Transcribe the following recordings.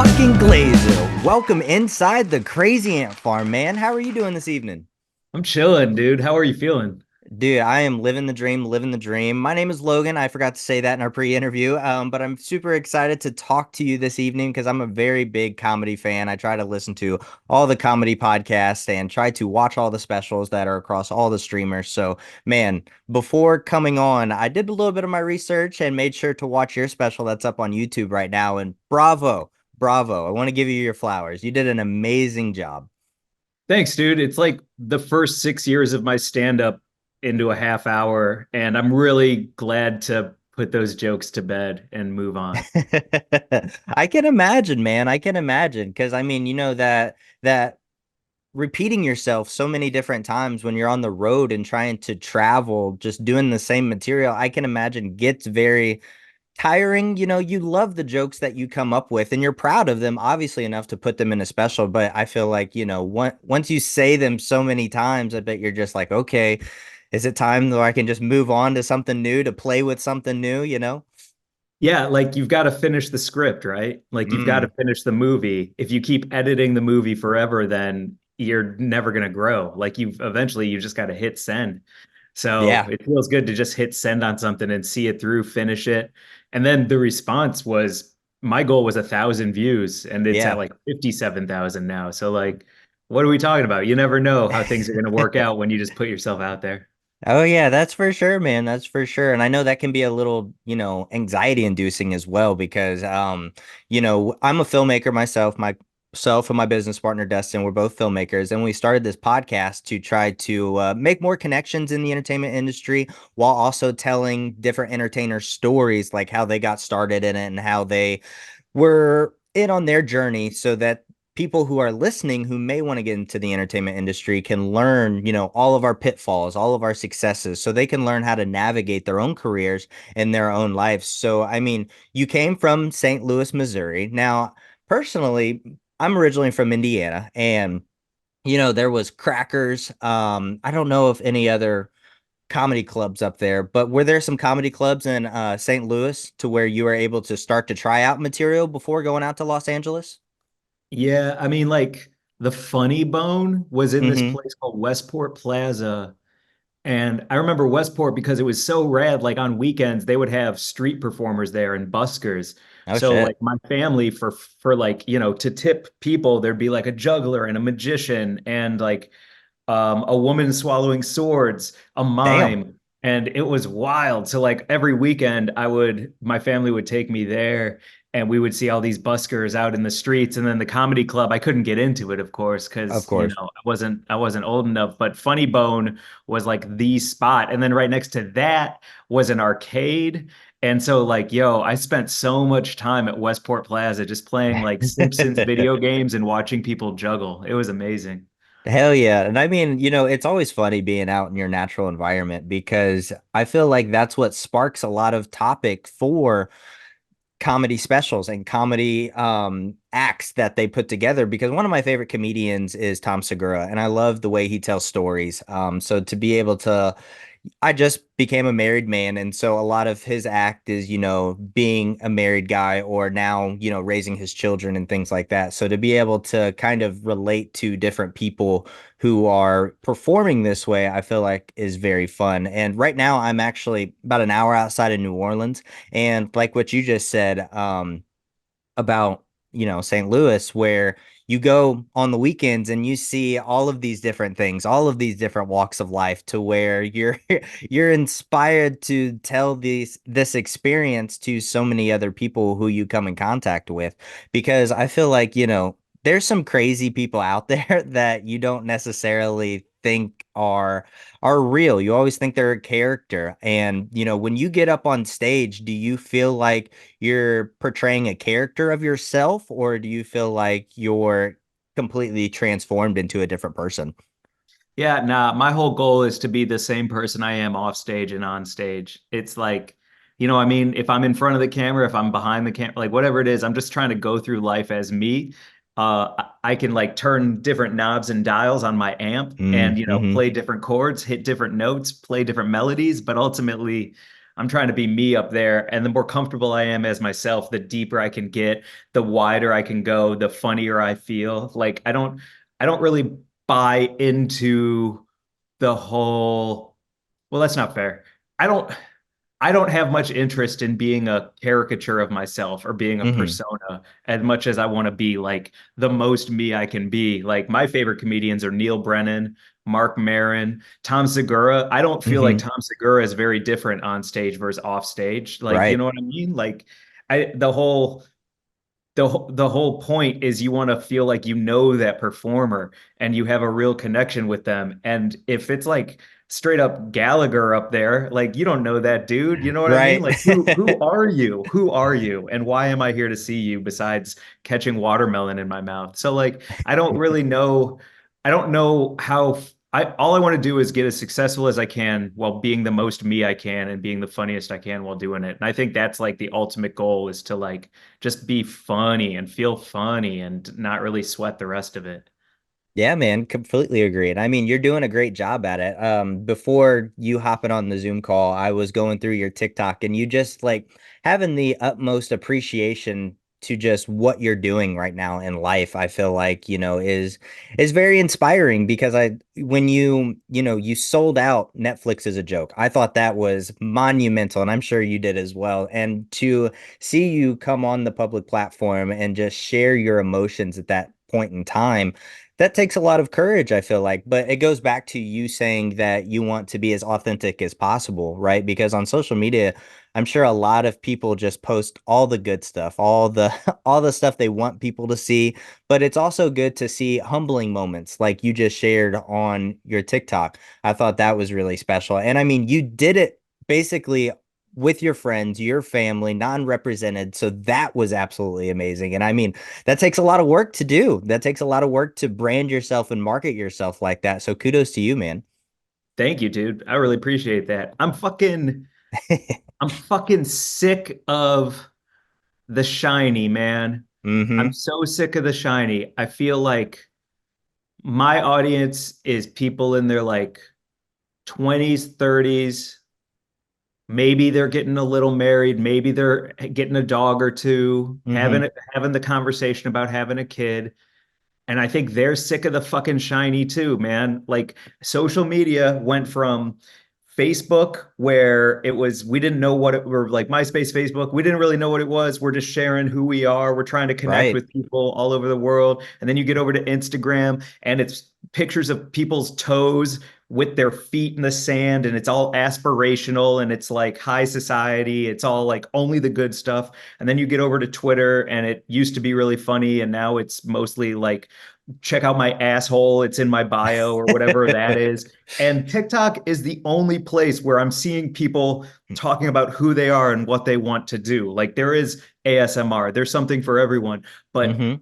fucking Glazer. Welcome inside the Crazy Ant Farm, man. How are you doing this evening? I'm chilling, dude. How are you feeling? Dude, I am living the dream, living the dream. My name is Logan. I forgot to say that in our pre-interview, but I'm super excited to talk to you this evening because I'm a very big comedy fan. I try to listen to all the comedy podcasts and try to watch all the specials that are across all the streamers. So, man, before coming on, I did a little bit of my research and made sure to watch your special that's up on YouTube right now. And bravo, bravo. I want to give you your flowers. You did an amazing job. Thanks, dude. It's like the first 6 years of my stand-up into a half hour, and I'm really glad to put those jokes to bed and move on. I can imagine, man. I can imagine because I mean, that repeating yourself so many different times when you're on the road and trying to travel, just doing the same material, I can imagine gets very tiring. You love the jokes that you come up with and you're proud of them, obviously enough to put them in a special. But I feel like, once you say them so many times, I bet you're just like, okay, is it time that I can just move on to something new, to play with something new? Yeah, like you've got to finish the script, right? Like you've got to Mm, finish the movie. If you keep editing the movie forever, then you're never going to grow. Like you just got to hit send. So yeah. it feels good to just hit send on something and see it through, finish it. And then the response was my goal was 1,000 views and it's at Yeah. like 57,000 now. So like, what are we talking about? You never know how things are going to work out when you just put yourself out there. Oh yeah, that's for sure, man. That's for sure. And I know that can be a little, anxiety inducing as well because I'm a filmmaker myself and my business partner Dustin, we're both filmmakers and we started this podcast to try to make more connections in the entertainment industry while also telling different entertainers stories like how they got started in it and how they were in on their journey so that people who are listening who may want to get into the entertainment industry can learn, all of our pitfalls, all of our successes, so they can learn how to navigate their own careers and their own lives. So, I mean, you came from St. Louis, Missouri. Now, personally, I'm originally from Indiana, and there was Crackers. I don't know if any other comedy clubs up there, but were there some comedy clubs in St. Louis to where you were able to start to try out material before going out to Los Angeles? Yeah, I mean, like the Funny Bone was in this Mm-hmm. place called Westport Plaza. And I remember Westport because it was so rad. Like on weekends, they would have street performers there and buskers. Oh So like shit. my family for like, to tip people, there'd be like a juggler and a magician and like a woman swallowing swords, a Damn. mime, and it was wild. So like every weekend, my family would take me there, and we would see all these buskers out in the streets. And then the comedy club, I couldn't get into it, of course, Of because course. I wasn't old enough. But Funny Bone was like the spot, and then right next to that was an arcade. And so, like, yo, I spent so much time at Westport Plaza just playing like Simpsons video games and watching people juggle. It was amazing. Hell yeah. And I mean, it's always funny being out in your natural environment because I feel like that's what sparks a lot of topic for comedy specials and comedy acts that they put together because one of my favorite comedians is Tom Segura and I love the way he tells stories. So to be able to I just became a married man, and so a lot of his act is, being a married guy or now, raising his children and things like that. So to be able to kind of relate to different people who are performing this way, I feel like is very fun. And right now I'm actually about an hour outside of New Orleans, and like what you just said, about St. Louis where you go on the weekends and you see all of these different things, all of these different walks of life to where you're you're inspired to tell this experience to so many other people who you come in contact with because I feel like, there's some crazy people out there that you don't necessarily think are real. You always think they're a character. And, when you get up on stage, do you feel like you're portraying a character of yourself, or do you feel like you're completely transformed into a different person? Yeah, nah, my whole goal is to be the same person I am off stage and on stage. It's like, I mean, if I'm in front of the camera, if I'm behind the camera, like whatever it is, I'm just trying to go through life as me. I can like turn different knobs and dials on my amp and, Mm-hmm. play different chords, hit different notes, play different melodies, but ultimately, I'm trying to be me up there. And the more comfortable I am as myself, the deeper I can get, the wider I can go, the funnier I feel. Like I don't really buy into the whole, well, that's not fair. I don't I don't have much interest in being a caricature of myself or being a Hmm. persona as much as I want to be like the most me I can be. Like my favorite comedians are Neil Brennan, Mark Maron, Tom Segura. I don't feel like Hmm. Tom Segura is very different on stage versus off stage. Like, you Right. know what I mean? Like the whole point is you want to feel like you know that performer and you have a real connection with them. And if it's like straight up Gallagher up there, like you don't know that dude, you know what I mean? Right. Like who are you? Who are you? And why am I here to see you besides catching watermelon in my mouth? So like I don't really know I don't know how I all I want to do is get as successful as I can while being the most me I can and being the funniest I can while doing it. And I think that's like the ultimate goal is to like just be funny and feel funny and not really sweat the rest of it. Yeah, man, completely agree. And I mean, you're doing a great job at it. Before you hopping on the Zoom call, I was going through your TikTok and you just like having the utmost appreciation to just what you're doing right now in life. I feel like, is very inspiring because when you sold out Netflix as a joke. I thought that was monumental and I'm sure you did as well. And to see you come on the public platform and just share your emotions at that point in time, that takes a lot of courage, I feel like. But it goes back to you saying that you want to be as authentic as possible, right? Because on social media, I'm sure a lot of people just post all the good stuff, all the all the stuff they want people to see, but it's also good to see humbling moments like you just shared on your TikTok. I thought that was really special. And I mean, you did it basically with your friends, your family, non-represented. So that was absolutely amazing. And I mean, that takes a lot of work to do. That takes a lot of work to brand yourself and market yourself like that. So kudos to you, man. Thank you, dude. I really appreciate that. I'm fucking sick of the shiny, man. I'm Hmm. so sick of the shiny. I feel like my audience is people in their like 20s, 30s. Maybe they're getting a little married, maybe they're getting a dog or two, Hmm. having the conversation about having a kid. And I think they're sick of the fucking shiny too, man. Like social media went from Facebook, where it was, we didn't know what it were like MySpace, Facebook. We didn't really know what it was. We're just sharing who we are. We're trying to connect Right. with people all over the world. And then you get over to Instagram and it's pictures of people's toes with their feet in the sand and it's all aspirational and it's like high society. It's all like only the good stuff. And then you get over to Twitter and it used to be really funny and now it's mostly like check out my asshole, it's in my bio or whatever that is. And TikTok is the only place where I'm seeing people talking about who they are and what they want to do. Like there is ASMR, there's something for everyone, but Hmm.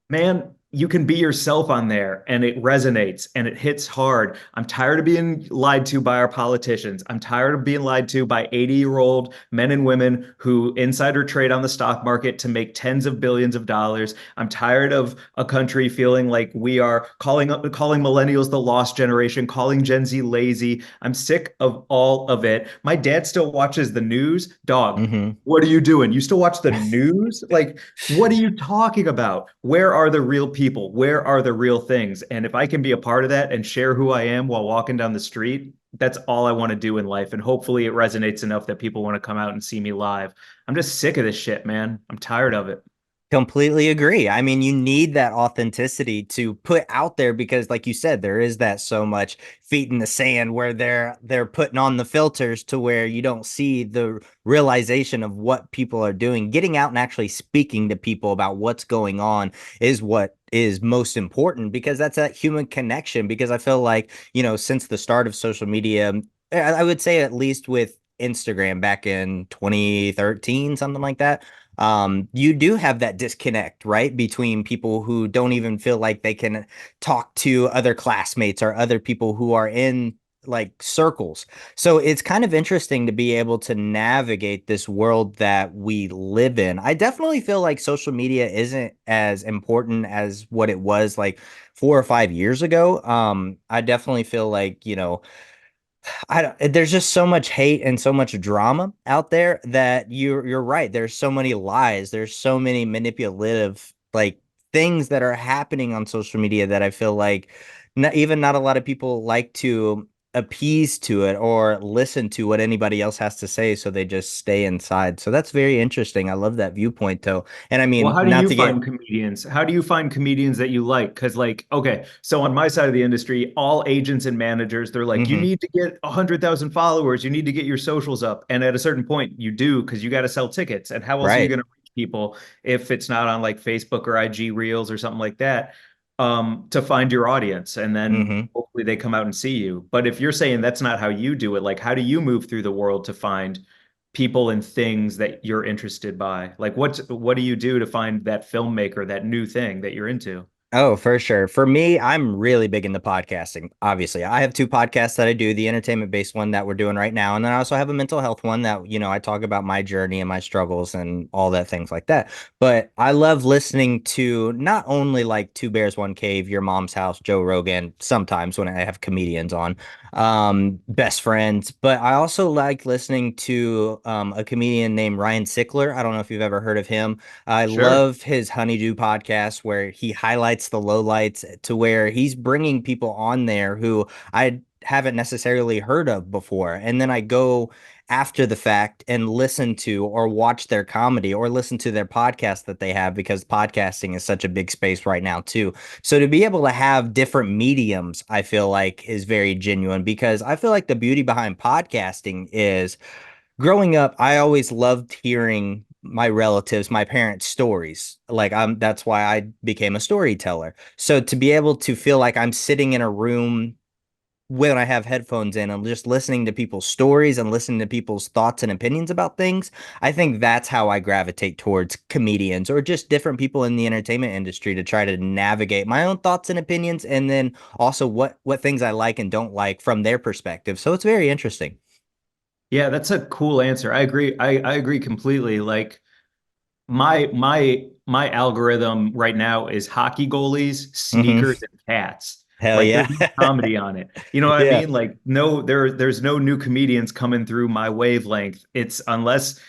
man, you can be yourself on there and it resonates and it hits hard. I'm tired of being lied to by our politicians. I'm tired of being lied to by 80-year-old men and women who insider trade on the stock market to make tens of billions of dollars. I'm tired of a country feeling like we are calling millennials the lost generation, calling Gen Z lazy. I'm sick of all of it. My dad still watches the news. Dog, Hmm. what are you doing? You still watch the news? Like, what are you talking about? Where are the real people? Where are the real things? And if I can be a part of that and share who I am while walking down the street, that's all I want to do in life. And hopefully it resonates enough that people want to come out and see me live. I'm just sick of this shit, man. I'm tired of it. Completely agree. I mean, you need that authenticity to put out there because, like you said, there is that so much feet in the sand where they're putting on the filters to where you don't see the realization of what people are doing. Getting out and actually speaking to people about what's going on is what is most important because that's that human connection. Because I feel like, since the start of social media, I would say at least with Instagram back in 2013, something like that, you do have that disconnect, right, between people who don't even feel like they can talk to other classmates or other people who are in like circles. So it's kind of interesting to be able to navigate this world that we live in. I definitely feel like social media isn't as important as what it was like 4 or 5 years ago. I definitely feel like, I don't, there's just so much hate and so much drama out there that you're right. There's so many lies. There's so many manipulative like things that are happening on social media that I feel like not a lot of people like to appease to it or listen to what anybody else has to say, so they just stay inside. So that's very interesting. I love that viewpoint though. And I Well, mean, how do not you to find get comedians? How do you find comedians that you like? Because, like, okay, so on my side of the industry, all agents and managers, they're like, you hmm need to get 100,000 followers. You need to get your socials up. And at a certain point, you do because you got to sell tickets. And how else are you right. going to reach people if it's not on like Facebook or IG Reels or something like that, to find your audience? And then hmm hopefully they come out and see you. But if you're saying that's not how you do it, like, how do you move through the world to find people and things that you're interested by? Like what do you do to find that filmmaker, that new thing that you're into? Oh, for sure. For me, I'm really big into podcasting. Obviously, I have two podcasts that I do, the entertainment-based one that we're doing right now, and then I also have a mental health one that, I talk about my journey and my struggles and all that things like that. But I love listening to not only like Two Bears, One Cave, Your Mom's House, Joe Rogan, sometimes when I have comedians on, best friends, but I also like listening to a comedian named Ryan Sickler. I don't know if you've ever heard of him. I Sure. love his Honeydew podcast where he highlights the lowlights to where he's bringing people on there who I haven't necessarily heard of before. And then I go after the fact and listen to or watch their comedy or listen to their podcast that they have because podcasting is such a big space right now too. So to be able to have different mediums, I feel like is very genuine because I feel like the beauty behind podcasting is growing up, I always loved hearing my relatives, my parents' stories. Like that's why I became a storyteller. So to be able to feel like I'm sitting in a room when I have headphones in, I'm just listening to people's stories and listening to people's thoughts and opinions about things. I think that's how I gravitate towards comedians or just different people in the entertainment industry to try to navigate my own thoughts and opinions and then also what things I like and don't like from their perspective. So it's very interesting. Yeah, that's a cool answer. I agree. I agree completely. Like my algorithm right now is hockey goalies, hmm sneakers, and cats. Hell Like yeah. there's no comedy on it. You know what I Yeah. mean? Like no, there's no new comedians coming through my wavelength. It's unless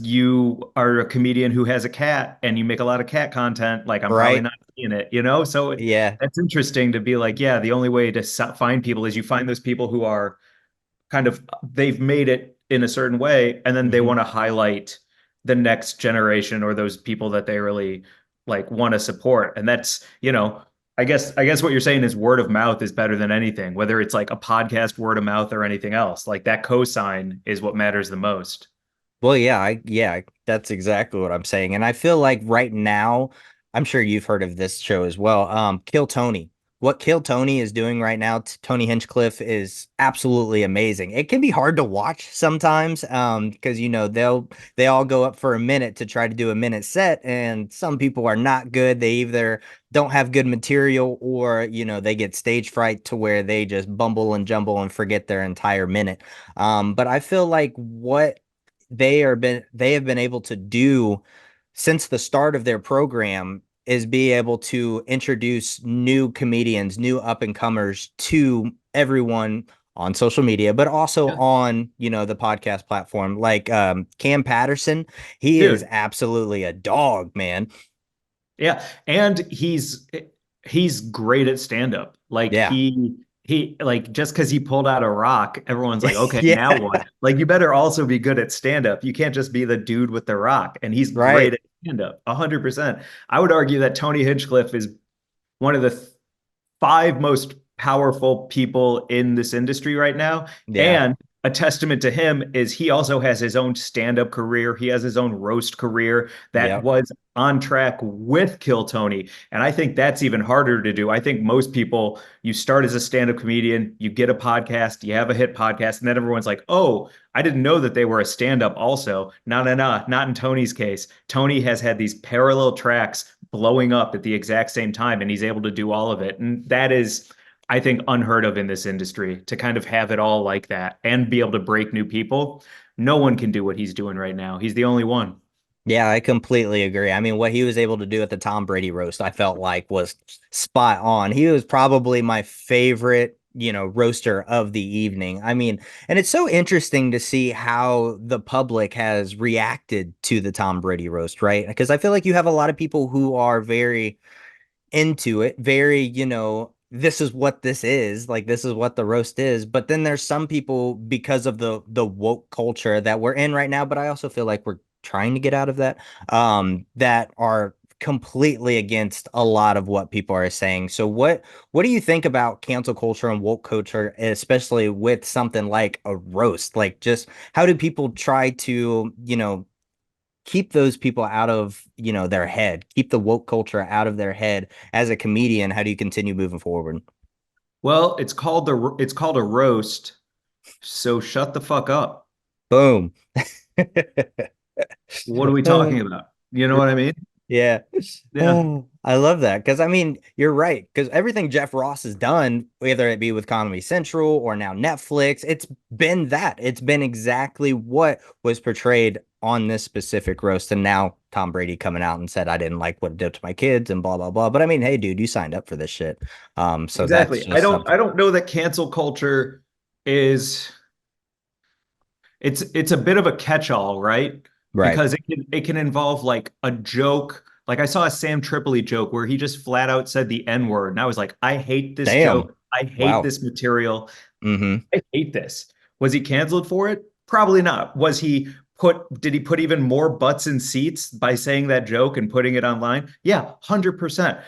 you are a comedian who has a cat and you make a lot of cat content, like I'm probably Right. not seeing it, you know? So Yeah. that's interesting to be like, yeah, the only way to find people is you find those people who are kind of they've made it in a certain way and then they hmm want to highlight the next generation or those people that they really like want to support. And that's, I guess what you're saying is word of mouth is better than anything, whether it's like a podcast word of mouth or anything else. Like that cosign is what matters the most. Well, yeah, that's exactly what I'm saying. And I feel like right now, I'm sure you've heard of this show as well. Kill Tony. What Kill Tony is doing right now, Tony Hinchcliffe is absolutely amazing. It can be hard to watch sometimes, because they all go up for a minute to try to do a minute set, and some people are not good. They either don't have good material or, they get stage fright to where they just bumble and jumble and forget their entire minute. But I feel like what they have been able to do since the start of their program is be able to introduce new comedians, new up and comers to everyone on social media, but also Yeah. on, the podcast platform. Like Cam Patterson, he is Dude, absolutely a dog, man. yeah, and he's great at stand up. Like Yeah. he like just because he pulled out a rock, everyone's like, okay, now Yeah. what? Like you better also be good at stand up. You can't just be the dude with the rock. And he's great Right. at stand up, 100%. I would argue that Tony Hinchcliffe is one of the five most powerful people in this industry right now. Yeah. And a testament to him is he also has his own stand-up career. He has his own roast career that Yep. was on track with Kill Tony. And I think that's even harder to do. I think most people, you start as a stand-up comedian, you get a podcast, you have a hit podcast, and then everyone's like, oh, I didn't know that they were a stand-up also. No, no, no, not in Tony's case. Tony has had these parallel tracks blowing up at the exact same time, and he's able to do all of it. And that is, I think, unheard of in this industry to kind of have it all like that and be able to break new people. No one can do what he's doing right now. He's the only one. Yeah, I completely agree. I mean, what he was able to do at the Tom Brady roast, I felt like was spot on. He was probably my favorite roaster of the evening. I mean, and it's so interesting to see how the public has reacted to the Tom Brady roast, right? Because I feel like you have a lot of people who are very into it, very, this is what this is, like this is what the roast is. But then there's some people, because of the woke culture that we're in right now, but I also feel like we're trying to get out of that, that are completely against a lot of what people are saying. So what do you think about cancel culture and woke culture, especially with something like a roast? Like, just how do people try to, keep those people out of, their head, keep the woke culture out of their head? As a comedian, how do you continue moving forward? Well, it's called a roast, so shut the fuck up. Boom. What are we talking about? You know what I mean? Yeah. Yeah, Oh, I love that because I mean, you're right. Because everything Jeff Ross has done, whether it be with Comedy Central or now Netflix, it's been that. It's been exactly what was portrayed on this specific roast. And now Tom Brady coming out and said, I didn't like what it did to my kids and blah, blah, blah. But I mean, hey, dude, you signed up for this shit. So that's exactly. just I something. don't know that cancel culture is it's a bit of a catch-all, right? Right. Because it can involve like a joke. Like I saw a Sam Tripoli joke where he just flat out said the N-word, and I was like, I hate this Damn. joke. I hate Wow. this material. Mm-hmm. I hate this. Was he canceled for it? Probably not. Did he put even more butts in seats by saying that joke and putting it online? Yeah, 100%.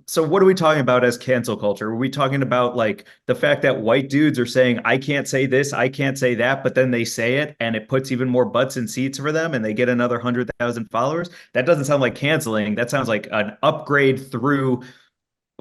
So what are we talking about as cancel culture? Are we talking about like the fact that white dudes are saying, I can't say this, I can't say that, but then they say it and it puts even more butts in seats for them and they get another 100,000 followers? That doesn't sound like canceling. That sounds like an upgrade through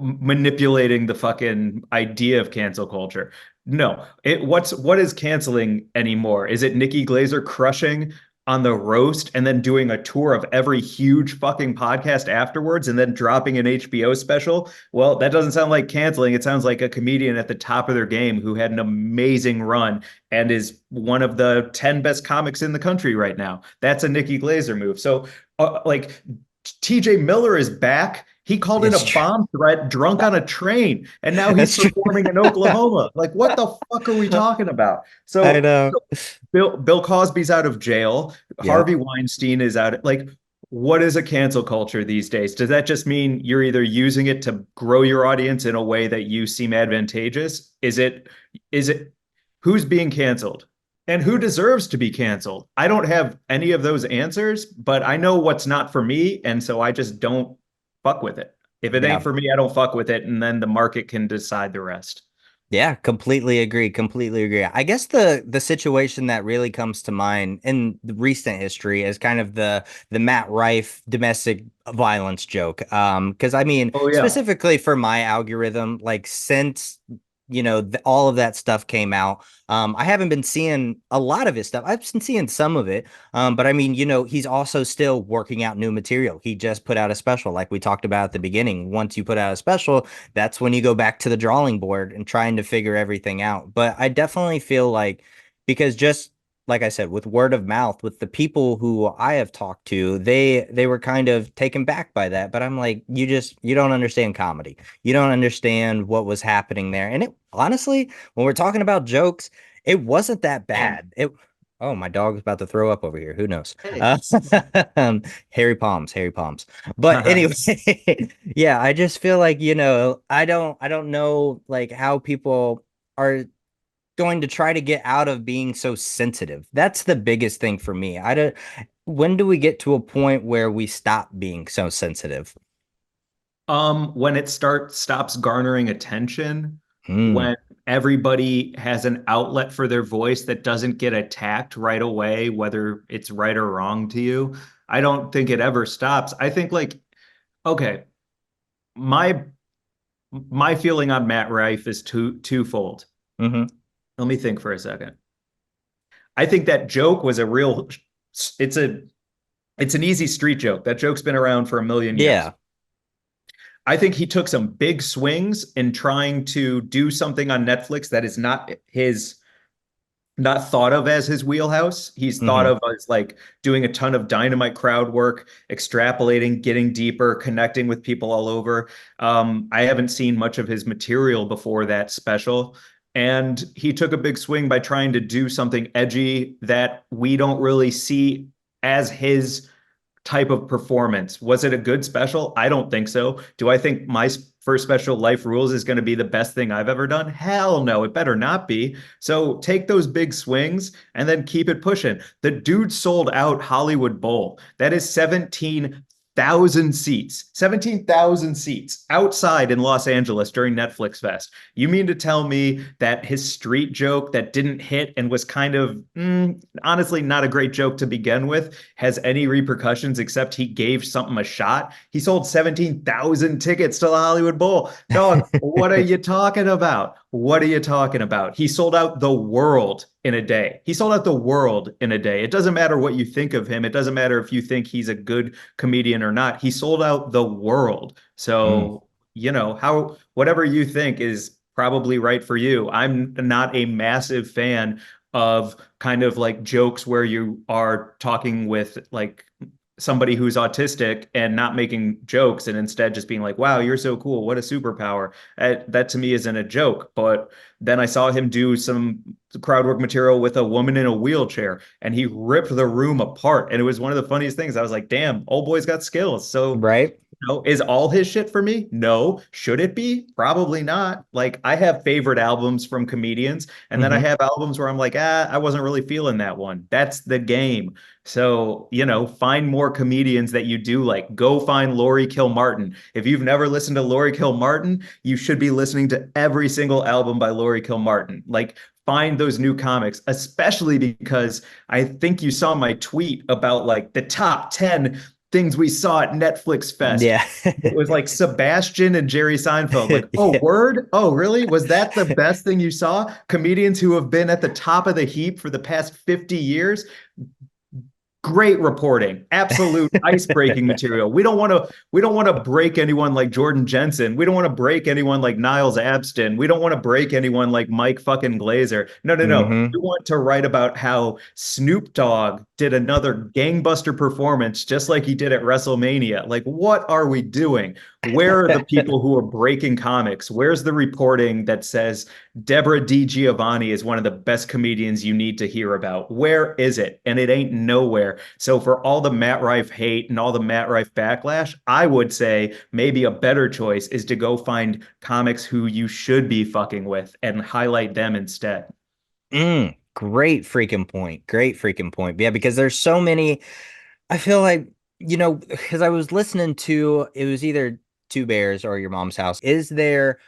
manipulating the fucking idea of cancel culture. No, what is canceling anymore? Is it Nikki Glazer crushing on the roast and then doing a tour of every huge fucking podcast afterwards and then dropping an HBO special? Well, that doesn't sound like canceling. It sounds like a comedian at the top of their game who had an amazing run and is one of the 10 best comics in the country right now. That's a Nikki Glazer move. So like TJ Miller is back. He called in a It's true. bomb threat drunk on a train, and now he's That's true. performing in Oklahoma. Like, what the fuck are we talking about? I So, know. Bill Cosby's out of jail. Yep. Harvey Weinstein is out. Like, what is a cancel culture these days? Does that just mean you're either using it to grow your audience in a way that you seem advantageous? Is it who's being canceled? And who deserves to be canceled? I don't have any of those answers, but I know what's not for me, and so I just don't fuck with it. If it ain't Yeah. for me, I don't fuck with it, and then the market can decide the rest. Yeah, completely agree. Completely agree. I guess the situation that really comes to mind in the recent history is kind of the Matt Rife domestic violence joke. Because I mean, Oh yeah. specifically for my algorithm, like since all of that stuff came out, I haven't been seeing a lot of his stuff. I've been seeing some of it, but I mean, he's also still working out new material. He just put out a special, like we talked about at the beginning. Once you put out a special, that's when you go back to the drawing board and trying to figure everything out. But I definitely feel like, because just like I said, with word of mouth, with the people who I have talked to, they were kind of taken back by that. But I'm like, you don't understand comedy. You don't understand what was happening there. And it honestly, when we're talking about jokes, it wasn't that bad. It Oh, my dog's about to throw up over here. Who knows? Hey. Uh, Harry Palms, Harry Palms. But anyway, yeah, I just feel like, I don't know like how people are going to try to get out of being so sensitive. That's the biggest thing for me. I don't When do we get to a point where we stop being so sensitive? When it stops garnering attention, Hmm. when everybody has an outlet for their voice that doesn't get attacked right away, whether it's right or wrong to you, I don't think it ever stops. I think like, okay, my my feeling on Matt Rife is twofold. Hmm. Let me think for a second. I think that joke was a real it's a it's an easy street joke. That joke's been around for a million years. Yeah. I think he took some big swings in trying to do something on Netflix that is not his not thought of as his wheelhouse. He's thought Hmm. of as like doing a ton of dynamite crowd work, extrapolating, getting deeper, connecting with people all over. I haven't seen much of his material before that special. And he took a big swing by trying to do something edgy that we don't really see as his type of performance. Was it a good special? I don't think so. Do I think my first special, Life Rules, is going to be the best thing I've ever done? Hell no, it better not be. So take those big swings and then keep it pushing. The dude sold out Hollywood Bowl. That is 17,000 seats outside in Los Angeles during Netflix Fest. You mean to tell me that his street joke that didn't hit and was kind of honestly not a great joke to begin with has any repercussions except he gave something a shot? He sold 17,000 tickets to the Hollywood Bowl. Dog, what are you talking about? What are you talking about? He sold out the world in a day. He sold out the world in a day. It doesn't matter what you think of him. It doesn't matter if you think he's a good comedian or not. He sold out the world. Mm. So, how whatever you think is probably right for you. I'm not a massive fan of kind of like jokes where you are talking with like somebody who's autistic and not making jokes and instead just being like, wow, you're so cool. What a superpower. That to me isn't a joke. But then I saw him do some crowd work material with a woman in a wheelchair and he ripped the room apart. And it was one of the funniest things. I was like, damn, old boy's got skills. So Right. is all his shit for me? No. Should it be? Probably not. Like I have favorite albums from comedians, and then I Hmm. have albums where I'm like, I wasn't really feeling that one. That's the game. So, find more comedians that you do like. Go find Laurie Kilmartin. If you've never listened to Laurie Kilmartin, you should be listening to every single album by Laurie Kilmartin. Like find those new comics, especially because I think you saw my tweet about like the top 10 things we saw at Netflix Fest. Yeah. It was like Sebastian and Jerry Seinfeld. Like, oh, Yeah. word? Oh, really? Was that the best thing you saw? Comedians who have been at the top of the heap for the past 50 years? Great reporting, absolute ice-breaking material. We don't want to break anyone like Jordan Jensen. We don't want to break anyone like Niles Abston. We don't want to break anyone like Mike fucking Glazer. No, no, no. Hmm. We want to write about how Snoop Dogg did another gangbuster performance just like he did at WrestleMania. Like, what are we doing? Where are the people who are breaking comics? Where's the reporting that says Deborah D. Giovanni is one of the best comedians you need to hear about? Where is it? And it ain't nowhere. So for all the Matt Rife hate and all the Matt Rife backlash, I would say maybe a better choice is to go find comics who you should be fucking with and highlight them instead. Great freaking point. Great freaking point. Yeah, because there's so many. I feel like, because I was listening to it was either Two Bears or Your Mom's House. Is there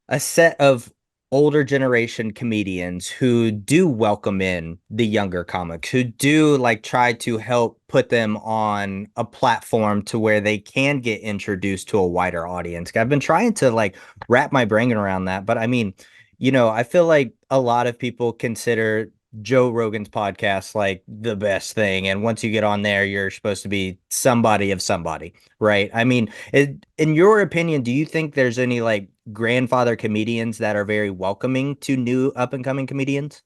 a set of older generation comedians who do welcome in the younger comics, who do like try to help put them on a platform to where they can get introduced to a wider audience? I've been trying to like wrap my brain around that, but I mean, I feel like a lot of people consider Joe Rogan's podcast like the best thing. And once you get on there, you're supposed to be somebody of somebody, right? I mean, in your opinion, do you think there's any like grandfather comedians that are very welcoming to new up and coming comedians?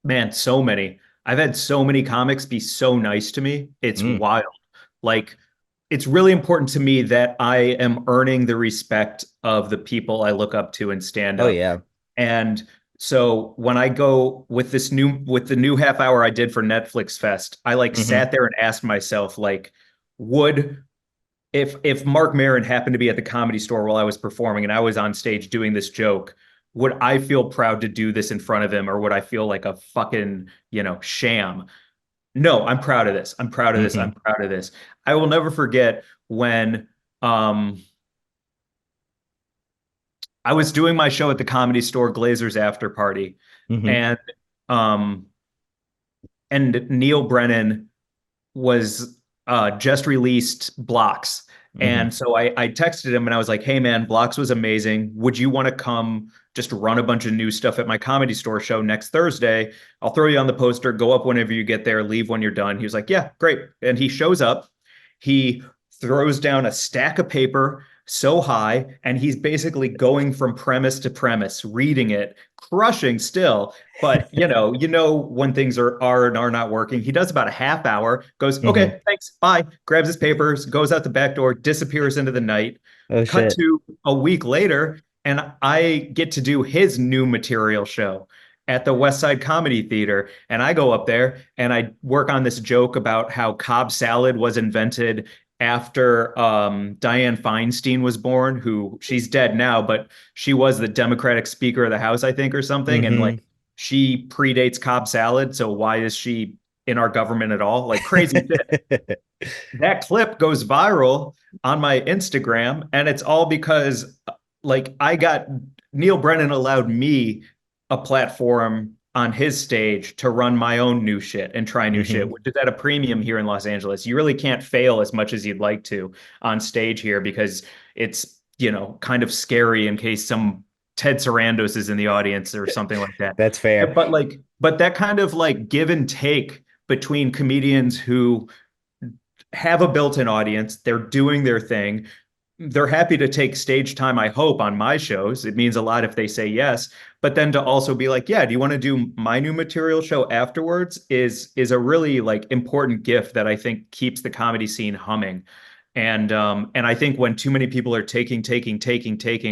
Man, so many. I've had so many comics be so nice to me. It's Mm. wild. Like, it's really important to me that I am earning the respect of the people I look up to in stand Oh up. yeah. And so when I go with the new half hour I did for Netflix Fest, I like Hmm. sat there and asked myself, like, would if Mark Maron happened to be at the Comedy Store while I was performing and I was on stage doing this joke, would I feel proud to do this in front of him or would I feel like a fucking, sham? No, I'm proud of this. I'm proud of this. I'm Hmm. proud of this. I will never forget when um I was doing my show at the Comedy Store Glazer's after party Hmm. and um and Neil Brennan was just released Blocks. Hmm. And so I texted him and I was like, hey man, Blocks was amazing. Would you want to come just run a bunch of new stuff at my Comedy Store show next Thursday? I'll throw you on the poster, go up whenever you get there, leave when you're done. He was like, yeah, great. And he shows up, he throws down a stack of paper, so high, and he's basically going from premise to premise, reading it, crushing still. But when things are and are not working, he does about a half hour, goes, Hmm. okay, thanks, bye, grabs his papers, goes out the back door, disappears into the night. Oh Cut shit. to a week later, and I get to do his new material show at the West Side Comedy Theater. And I go up there and I work on this joke about how Cobb salad was invented after Dianne Feinstein was born, who she's dead now, but she was the Democratic Speaker of the House, I think, or something. And Hmm. like she predates Cobb salad. So why is she in our government at all? Like crazy shit. That clip goes viral on my Instagram, and it's all because like I got Neil Brennan allowed me a platform on his stage to run my own new shit and try new shit, Hmm. which is at a premium here in Los Angeles. You really can't fail as much as you'd like to on stage here because it's, kind of scary in case some Ted Sarandos is in the audience or something like that. That's fair. But that kind of like give and take between comedians who have a built-in audience. They're doing their thing. They're happy to take stage time, I hope, on my shows. It means a lot if they say yes. But then to also be like, yeah, do you want to do my new material show afterwards is a really like important gift that I think keeps the comedy scene humming. And I think when too many people are taking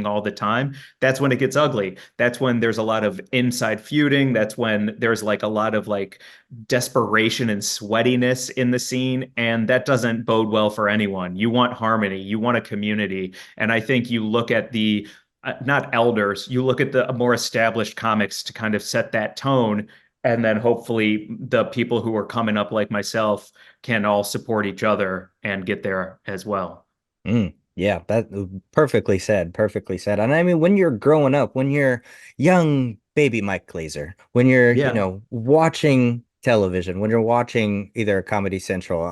all the time, that's when it gets ugly. That's when there's a lot of inside feuding. That's when there's like a lot of like desperation and sweatiness in the scene, and that doesn't bode well for anyone. You want harmony, you want a community, and I think you look at the not elders, you look at the more established comics to kind of set that tone, and then hopefully the people who are coming up like myself can all support each other and get there as well. Yeah, that perfectly said. Perfectly said. And I mean, when you're growing up, when you're young baby Mike Glazer, when you're, Yeah. watching television, when you're watching either Comedy Central,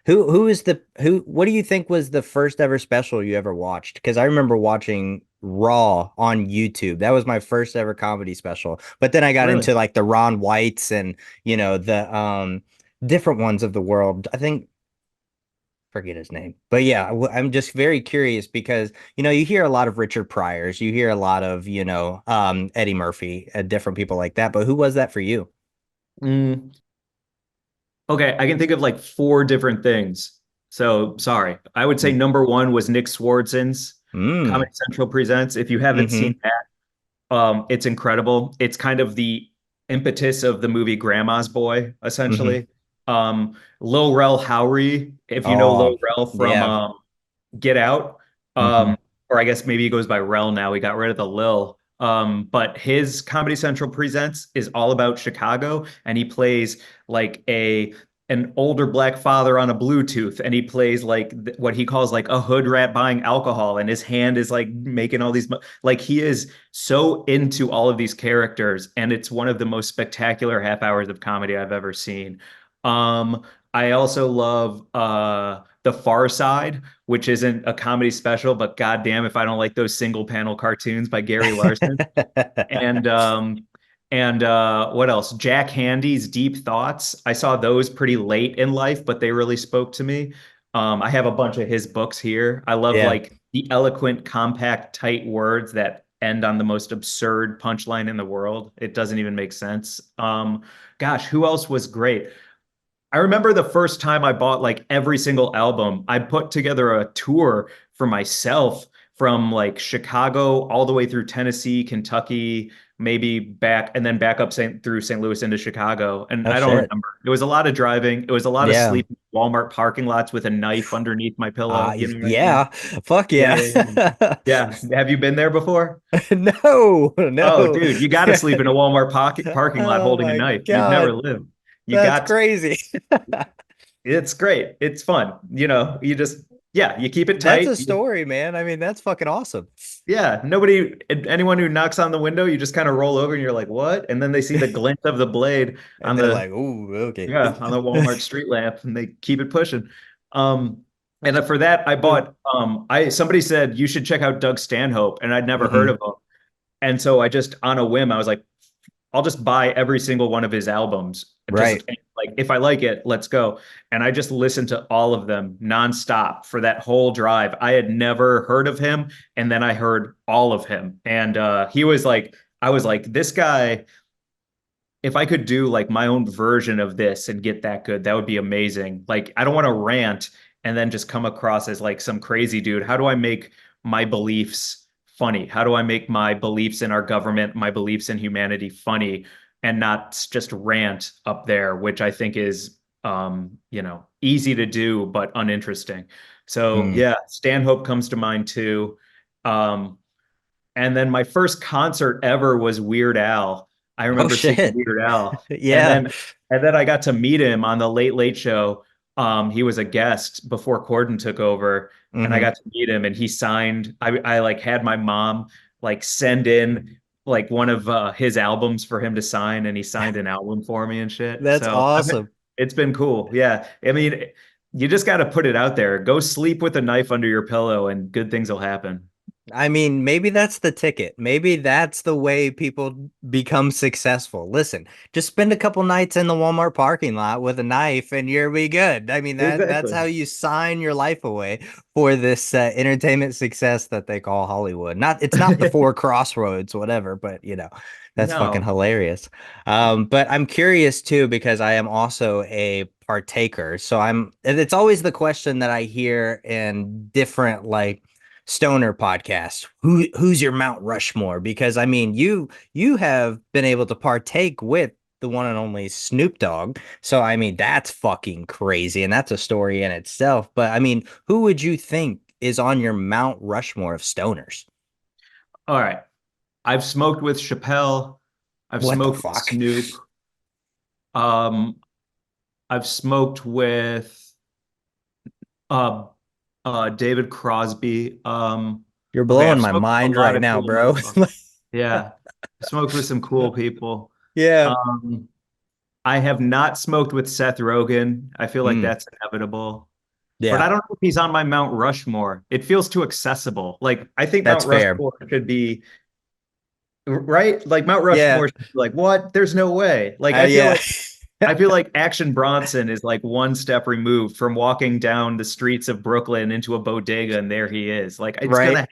what do you think was the first ever special you ever watched? Because I remember watching Raw on YouTube. That was my first ever comedy special. But then I got Really? into like the Ron Whites and, the different ones of the world. I think forget his name. But yeah, I'm just very curious because, you hear a lot of Richard Pryors, you hear a lot of, Eddie Murphy, different people like that. But who was that for you? Mm, okay, I can think of like four different things. So sorry. I would say number one was Nick Swardson's Mm. Comedy Central Presents. If you haven't seen Mm-hmm. that, it's incredible. It's kind of the impetus of the movie Grandma's Boy, Mm-hmm. essentially. Lil Rel Howery, if you know Oh, Lil Rel from yeah. Get Out, Mm-hmm. or I guess maybe he goes by Rel now. He got rid of the Lil. But his Comedy Central Presents is all about Chicago, and he plays like an older black father on a Bluetooth, and he plays like what he calls like a hood rat buying alcohol, and his hand is like making all these like he is so into all of these characters, and it's one of the most spectacular half hours of comedy I've ever seen. I also love The Far Side, which isn't a comedy special, but goddamn if I don't like those single panel cartoons by Gary Larson. And what else? Jack Handy's Deep Thoughts. I saw those pretty late in life, but they really spoke to me. I have a bunch of his books here. I love Yeah. like the eloquent, compact, tight words that end on the most absurd punchline in the world. It doesn't even make sense. Gosh, who else was great? I remember the first time I bought like every single album. I put together a tour for myself from like Chicago all the way through Tennessee, Kentucky, maybe back and then back up through St. Louis into Chicago. And Oh I don't shit. remember. It was a lot of driving. It was a lot of Yeah. sleeping in Walmart parking lots with a knife underneath my pillow. You know what I mean? Yeah. Fuck Yeah, yeah. yeah, yeah. Yeah. Have you been there before? No, Oh, no. dude, you got to sleep in a Walmart parking lot Oh holding a my knife. You've never God. lived. You That's got crazy. It's great. It's fun. You just, yeah, you keep it That's tight. a story, man. I mean, that's fucking awesome. Yeah, anyone who knocks on the window, you just kind of roll over and you're like, what? And then they see the glint of the blade And on they're like, the, "Ooh, okay." yeah, on the Walmart street lamp and they keep it pushing. And for that, I bought, somebody said you should check out Doug Stanhope, and I'd never heard Hmm. of him. And so I just, on a whim, I was like, I'll just buy every single one of his albums, just Right. like, if I like it, let's go. And I just listened to all of them nonstop for that whole drive. I had never heard of him, and then I heard all of him. And he was like, I was like, this guy, if I could do like my own version of this and get that good, that would be amazing. Like, I don't want to rant and then just come across as like some crazy dude. How do I make my beliefs funny? How do I make my beliefs in our government, my beliefs in humanity funny and not just rant up there, which I think is easy to do but uninteresting. So, Mm. yeah, Stanhope comes to mind too. Um, and then my first concert ever was Weird Al. I Oh remember seeing shit. Weird Al. And Yeah. then and then I got to meet him on the Late Late Show. He was a guest before Corden took over, and I Hmm. got to meet him and he signed. I like had my mom like send in like one of his albums for him to sign, and he signed an album for me and shit. That's So awesome. it's been cool. Yeah. I mean, you just got to put it out there. Go sleep with a knife under your pillow and good things will happen. I mean, maybe that's the ticket. Maybe that's the way people become successful. Listen, just spend a couple nights in the Walmart parking lot with a knife and you'll be good. I mean, that's Exactly. how you sign your life away for this entertainment success that they call Hollywood. It's not the four crossroads, whatever, but that's fucking No. hilarious. But I'm curious too because I am also a partaker. And it's always the question that I hear in different like stoner podcast. Who's your Mount Rushmore? Because I mean, you have been able to partake with the one and only Snoop Dogg. So I mean, that's fucking crazy, and that's a story in itself. But I mean, who would you think is on your Mount Rushmore of stoners? All right. I've smoked with Chappelle. I've What the smoked with fuck? Snoop. Um, I've smoked with uh, David Crosby. You're Okay, blowing I've my smoked with a mind lot right of now, cool bro. motherfuckers. Yeah, smoked with some cool people. Yeah. Um, I have not smoked with Seth Rogen. I feel like Mm, that's inevitable. But yeah, I don't know if he's on my Mount Rushmore. It feels too accessible. Like I think that's Mount fair. Rushmore should be right. Like Mount Yeah. Rushmore should be like, what? There's no way. Like I feel Yeah. like I feel like Action Bronson is like one step removed from walking down the streets of Brooklyn into a bodega, and there he is. Like it's Right. gonna.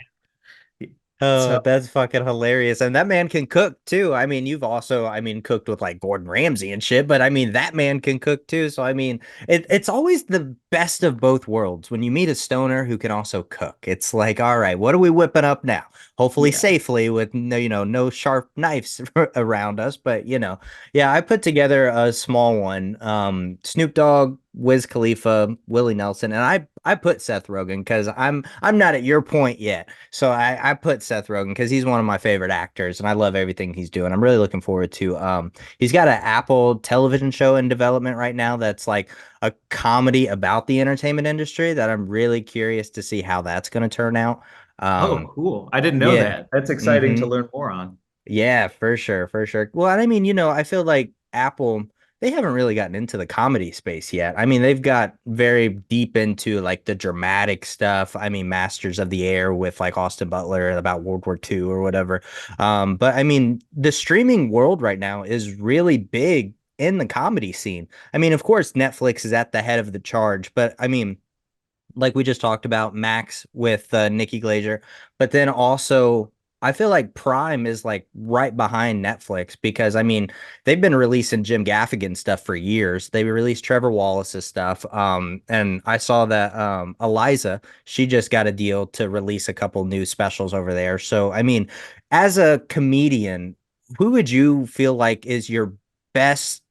Oh, So that's fucking hilarious. And that man can cook too. I mean, you've also, I mean, cooked with like Gordon Ramsay and shit, but I mean, that man can cook too. So, I mean, it's always the best of both worlds when you meet a stoner who can also cook. It's like, all right, what are we whipping up now? Hopefully yeah. safely with no sharp knives around us. But, yeah, I put together a small one. Snoop Dogg, Wiz Khalifa, Willie Nelson, and I put Seth Rogen because I'm not at your point yet. So I put Seth Rogen because he's one of my favorite actors and I love everything he's doing. I'm really looking forward to he's got an Apple television show in development right now that's like a comedy about the entertainment industry that I'm really curious to see how that's going to turn out. Oh, Um cool. I didn't know yeah. that. That's exciting to Mm-hmm. learn more on. Yeah, for sure, for sure. Well, I mean, I feel like Apple, they haven't really gotten into the comedy space yet. I mean, they've got very deep into like the dramatic stuff. I mean, Masters of the Air with like Austin Butler about World War II or whatever. But I mean, the streaming world right now is really big in the comedy scene. I mean, of course, Netflix is at the head of the charge, but I mean, like we just talked about Max with Nikki Glazer, but then also I feel like Prime is like right behind Netflix because I mean they've been releasing Jim Gaffigan stuff for years. They released Trevor Wallace's stuff, and I saw that Eliza she just got a deal to release a couple new specials over there. So I mean, as a comedian, who would you feel like is your best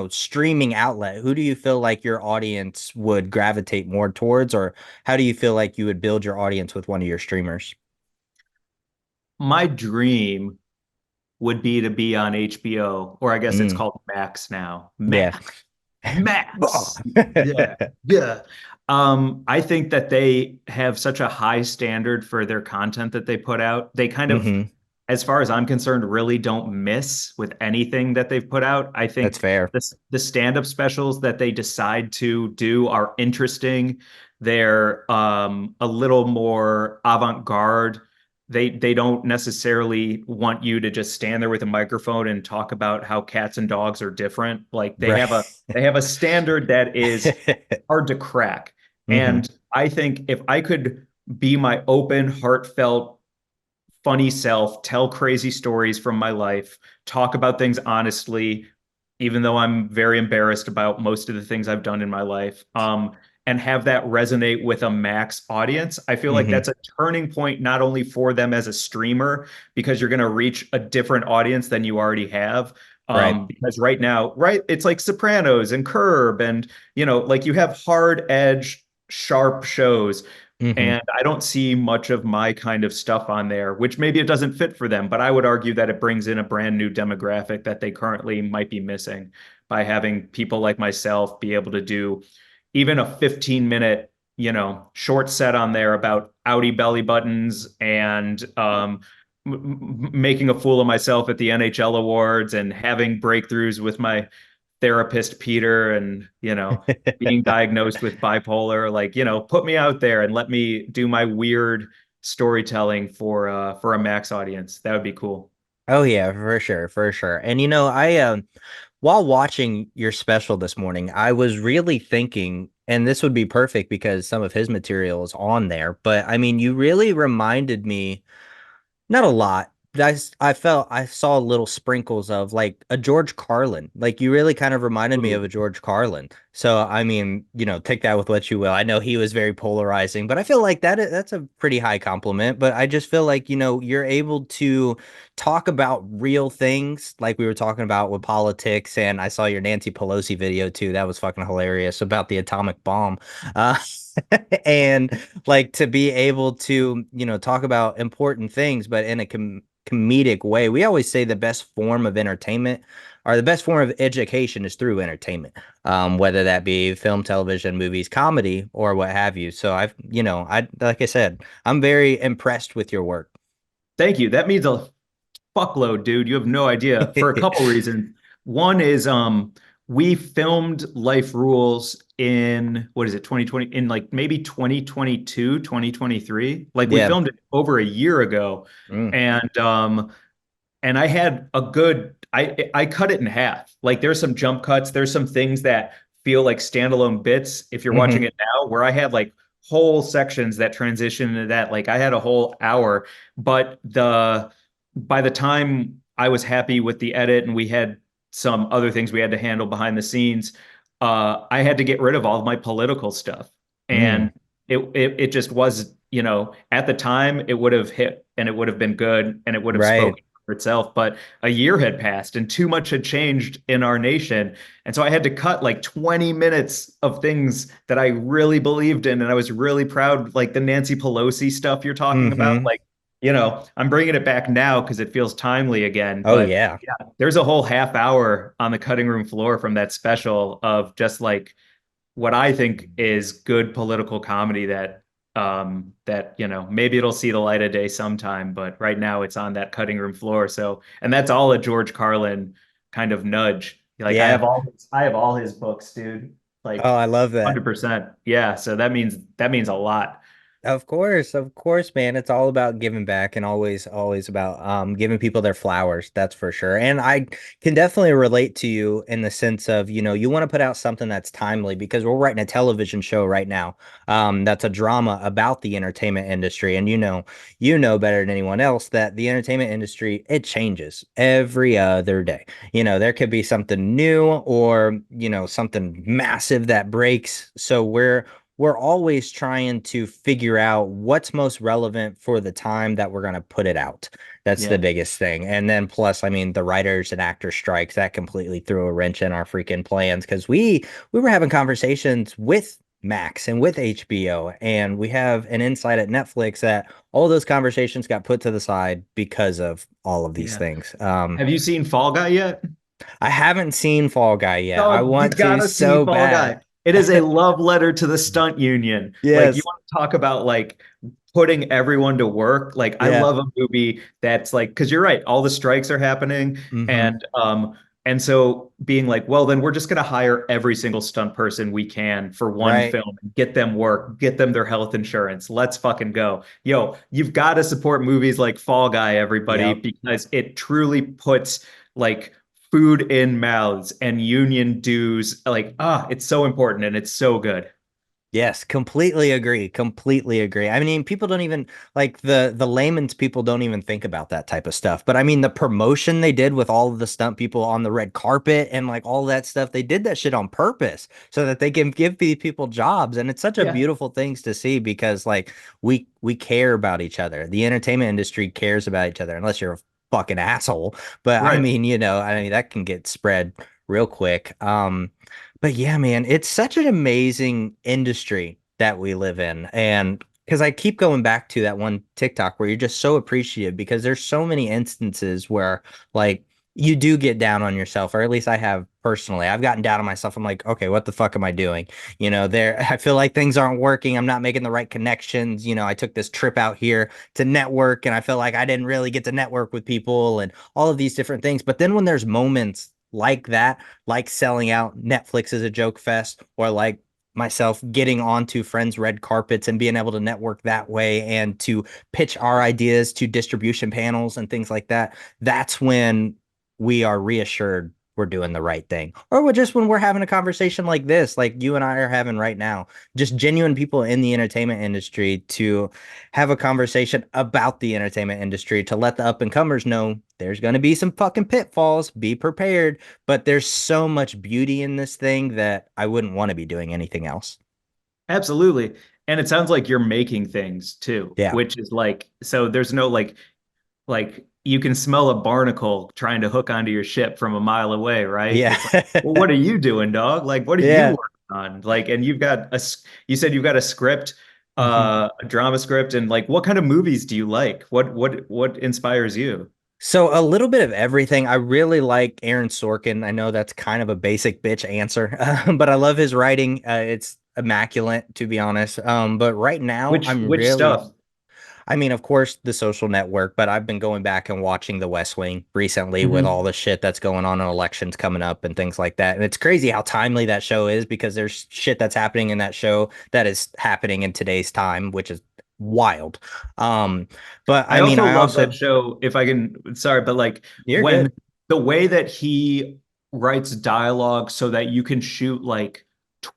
streaming outlet, who do you feel like your audience would gravitate more towards, or how do you feel like you would build your audience with one of your streamers? My dream would be to be on HBO, or I guess it's Mm, called Max now. yeah. Max. Yeah. Yeah. I think that they have such a high standard for their content that they put out. They kind of, Hmm. as far as I'm concerned, really don't miss with anything that they've put out. I That's think fair. the stand-up specials that they decide to do are interesting. They're a little more avant-garde. they don't necessarily want you to just stand there with a microphone and talk about how cats and dogs are different. Like Right. they have a standard that is hard to crack. Hmm. And I think if I could be my open, heartfelt, funny self, tell crazy stories from my life, talk about things honestly, even though I'm very embarrassed about most of the things I've done in my life, and have that resonate with a max audience. I feel like Hmm. that's a turning point not only for them as a streamer, because you're going to reach a different audience than you already have. Right. Because right now, right, it's like Sopranos and Curb, and like you have hard edge, sharp shows, Hmm. and I don't see much of my kind of stuff on there, which maybe it doesn't fit for them, but I would argue that it brings in a brand new demographic that they currently might be missing by having people like myself be able to do even a 15-minute, short set on there about outie belly buttons and making a fool of myself at the NHL awards and having breakthroughs with my therapist Peter and being diagnosed with bipolar, like put me out there and let me do my weird storytelling for a max audience. That would be cool. Oh yeah, for sure, for sure. And I while watching your special this morning, I was really thinking, and this would be perfect because some of his material is on there, but I mean, you really reminded me. Not a lot. But I felt I saw little sprinkles of like a George Carlin. Like you really kind of reminded me of a Ooh. George Carlin. So I mean, take that with what you will. I know he was very polarizing, but I feel like that's a pretty high compliment. But I just feel like, you're able to talk about real things like we were talking about with politics. And I saw your Nancy Pelosi video too. That was fucking hilarious about the atomic bomb. Uh and like to be able to talk about important things but in a comedic way. We always say the best form of entertainment or the best form of education is through entertainment, whether that be film, television, movies, comedy, or what have you. So I like I said, I'm very impressed with your work. Thank you. That means a fuckload, dude. You have no idea for a couple reasons. One is we filmed Life Rules in what is it, 2020, in like maybe 2022, 2023. Like we Yeah. filmed it over a year ago. Mm. And I had a good I cut it in half. Like there's some jump cuts, there's some things that feel like standalone bits if you're watching Hmm. it now, where I had like whole sections that transition into that. Like I had a whole hour, but the by the time I was happy with the edit and we had some other things we had to handle behind the scenes, I had to get rid of all of my political stuff. Mm. And it just was, at the time it would have hit and it would have been good and it would have Right. spoken for itself. But a year had passed and too much had changed in our nation. And so I had to cut like 20 minutes of things that I really believed in. And I was really proud, like the Nancy Pelosi stuff you're talking about. Hmm. Like, I'm bringing it back now because it feels timely again. Oh But yeah. yeah, there's a whole half hour on the cutting room floor from that special of just like what I think is good political comedy that maybe it'll see the light of day sometime, but right now it's on that cutting room floor. So, and that's all a George Carlin kind of nudge. Like Yeah. I have all his books, dude. Oh, Like I love that. 100%. Yeah, so that means a lot. Of course, man. It's all about giving back and always about giving people their flowers, that's for sure. And I can definitely relate to you in the sense of, you want to put out something that's timely because we're writing a television show right now. That's a drama about the entertainment industry. And you know better than anyone else that the entertainment industry, it changes every other day. There could be something new or, something massive that breaks. So we're always trying to figure out what's most relevant for the time that we're going to put it out. That's the Yeah. biggest thing. And then plus, I mean, the writers and actors strikes that completely threw a wrench in our freaking plans because we were having conversations with Max and with HBO, and we have an insight at Netflix that all those conversations got put to the side because of all of these Yeah. things. Have you seen Fall Guy yet? I haven't seen Fall Guy yet. I Dog, you want to gotta see so Fall bad. Guy. It is a love letter to the stunt union. Like you Yes. want to talk about like putting everyone to work. Like I Yeah. love a movie that's like, because you're right, all the strikes are happening, Mm-hmm. and And so being like, well, then we're just going to hire every single stunt person we can for one Right. film and get them work, get them their health insurance. Let's fucking go. Yo, you've got to support movies like Fall Guy, everybody, Yep. because it truly puts like food in mouths and union dues. Like, it's so important and it's so good. Yes, completely agree. Completely agree. I mean, people don't even like the layman's people don't even think about that type of stuff. But I mean, the promotion they did with all of the stunt people on the red carpet and like all that stuff, they did that shit on purpose so that they can give these people jobs. And it's such a Yeah. beautiful things to see because like we care about each other. The entertainment industry cares about each other, unless you're a fucking asshole. But I Right. mean, I mean that can get spread real quick. But yeah, man, it's such an amazing industry that we live in. And because I keep going back to that one TikTok where you're just so appreciative because there's so many instances where like you do get down on yourself, or at least I have personally. I've gotten down on myself. I'm like, okay, what the fuck am I doing? There, I feel like things aren't working. I'm not making the right connections. I took this trip out here to network and I feel like I didn't really get to network with people and all of these different things. But then when there's moments like that, like selling out Netflix as a joke fest, or like myself getting onto friends' red carpets and being able to network that way and to pitch our ideas to distribution panels and things like that. That's when we are reassured we're doing the right thing. Or just when we're having a conversation like this, like you and I are having right now, just genuine people in the entertainment industry to have a conversation about the entertainment industry to let the up and comers know there's going to be some fucking pitfalls. Be prepared. But there's so much beauty in this thing that I wouldn't want to be doing anything else. Absolutely. And it sounds like you're making things too, Yeah. which is like, so there's no like you can smell a barnacle trying to hook onto your ship from a mile away, right? Yeah. It's like, well, what are you doing, dog? Like, what are you Yeah. working on? Like, and you said you've got a script, Mhm. a drama script, and like, what kind of movies do you like? What inspires you? So a little bit of everything. I really like Aaron Sorkin. I know that's kind of a basic bitch answer, but I love his writing. It's immaculate, to be honest. But right now, I'm Which really stuff? I mean, of course, The Social Network, but I've been going back and watching The West Wing recently with all Hmm. the shit that's going on in elections coming up and things like that. And it's crazy how timely that show is because there's shit that's happening in that show that is happening in today's time, which is wild. Um, but I I mean, also I love that also, show, if I can, sorry, but like you're when good. the way that he writes dialogue so that you can shoot like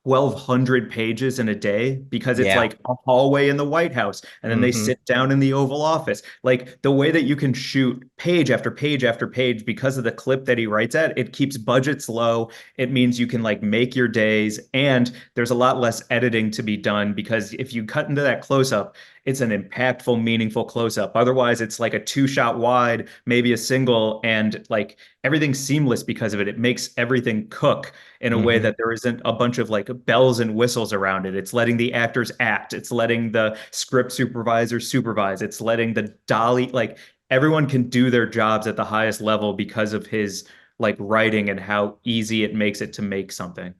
1,200 pages in a day because it's Yeah. like a hallway in the White House and then they Hmm. sit down in the Oval Office. Like the way that you can shoot page after page after page because of the clip that he writes at, it keeps budgets low. It means you can like make your days and there's a lot less editing to be done because if you cut into that close up, it's an impactful, meaningful close up. Otherwise, it's like a two shot wide, maybe a single, and like everything's seamless because of it. It makes everything cook in a way Hmm. that there isn't a bunch of like bells and whistles around it. It's letting the actors act, it's letting the script supervisor supervise, it's letting the dolly, like everyone can do their jobs at the highest level because of his like writing and how easy it makes it to make something.